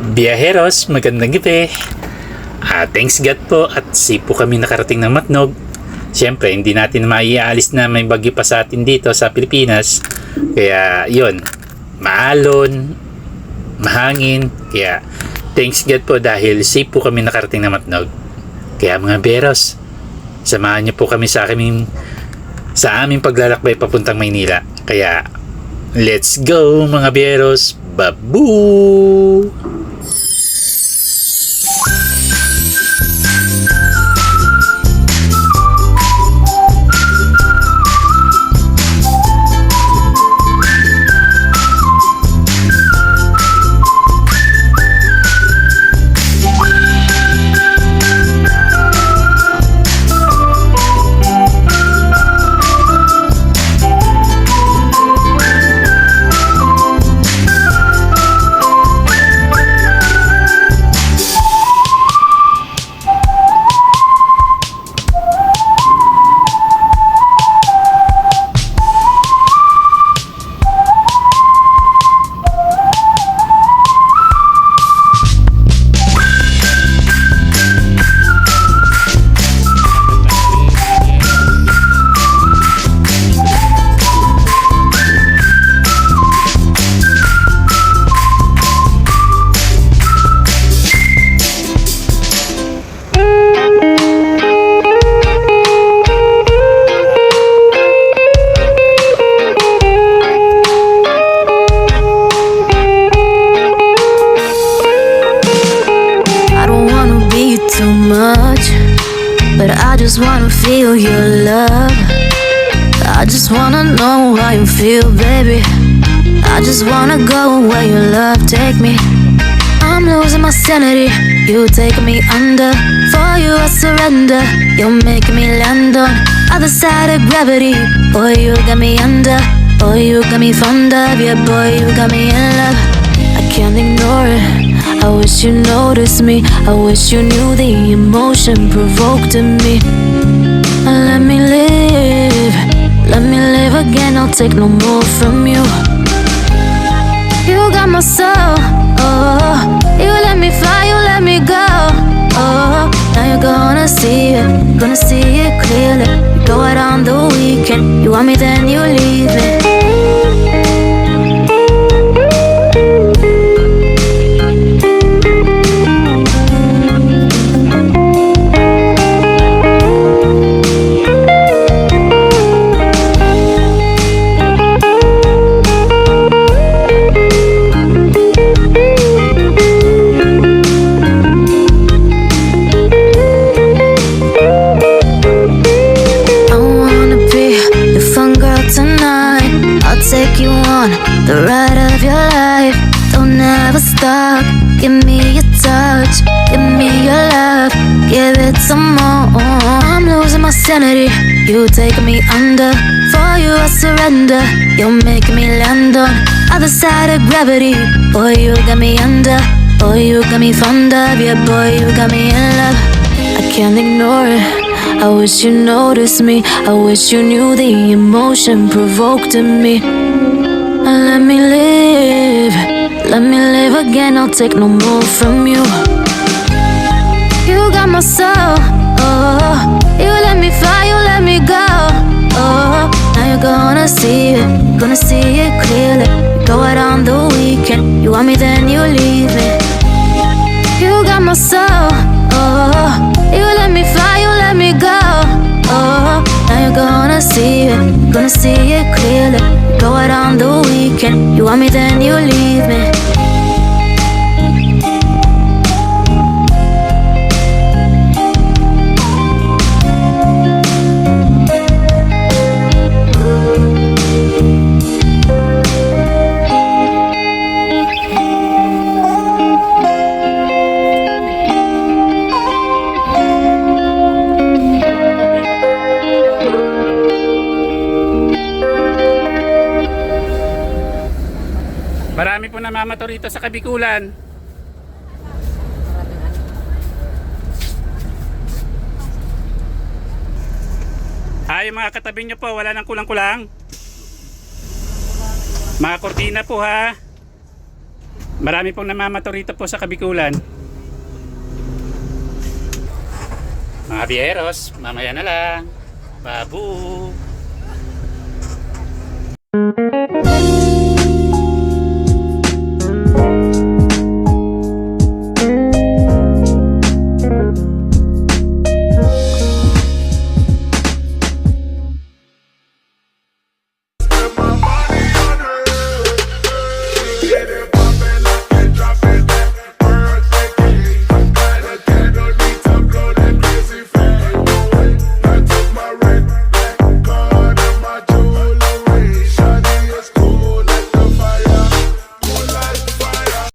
Biyaheros, magandang gabi. Thanks God po at safe po kami nakarating ng Matnog. Siyempre, hindi natin maialis na may bagyo pa sa atin dito sa Pilipinas. Kaya, yun, maalon, mahangin. Kaya, thanks God po dahil safe po kami nakarating ng Matnog. Kaya mga Biyaheros, samahan niyo po kami sa aming paglalakbay papuntang Maynila. Kaya, let's go mga Biyaheros. Babu! But I just wanna feel your love. I just wanna know how you feel, baby. I just wanna go where your love take me. I'm losing my sanity, you take me under. For you I surrender, you're making me land on other side of gravity. Boy, you got me under. Boy, you got me fond of. Yeah, boy, you got me in love. I can't ignore it. I wish you noticed me. I wish you knew the emotion provoked in me. Let me live. Let me live again. I'll take no more from you. You got my soul. Oh, you let me fly. You let me go. Oh, now you're gonna see it. Gonna see it clearly. You go out on the weekend. You want me, then you leave me. Take you on the ride of your life. Don't ever stop. Give me your touch. Give me your love. Give it some more. I'm losing my sanity. You take me under. For you I surrender. You're making me land on other side of gravity. Boy, you got me under. Boy, you got me fond of. Yeah, boy, you got me in love. I can't ignore it. I wish you noticed me. I wish you knew the emotion provoked in me. Let me live. Let me live again. I'll take no more from you. You got my soul. Oh, you let me fly. You let me go. Oh, now you're gonna see it. Gonna see it clearly. You go out on the weekend. You want me, then you leave me. You got my soul. Oh, you let me fly, you let me go. Oh, now you're gonna see it. Gonna see it clearly. Go out on the weekend. You want me, then you leave me. Marami po namamato rito sa Kabikulan. Yung mga katabi nyo po, wala nang kulang-kulang. Mga kortina po ha. Marami pong namamato rito po sa Kabikulan. Mga biyeros, mamaya na lang. Babu!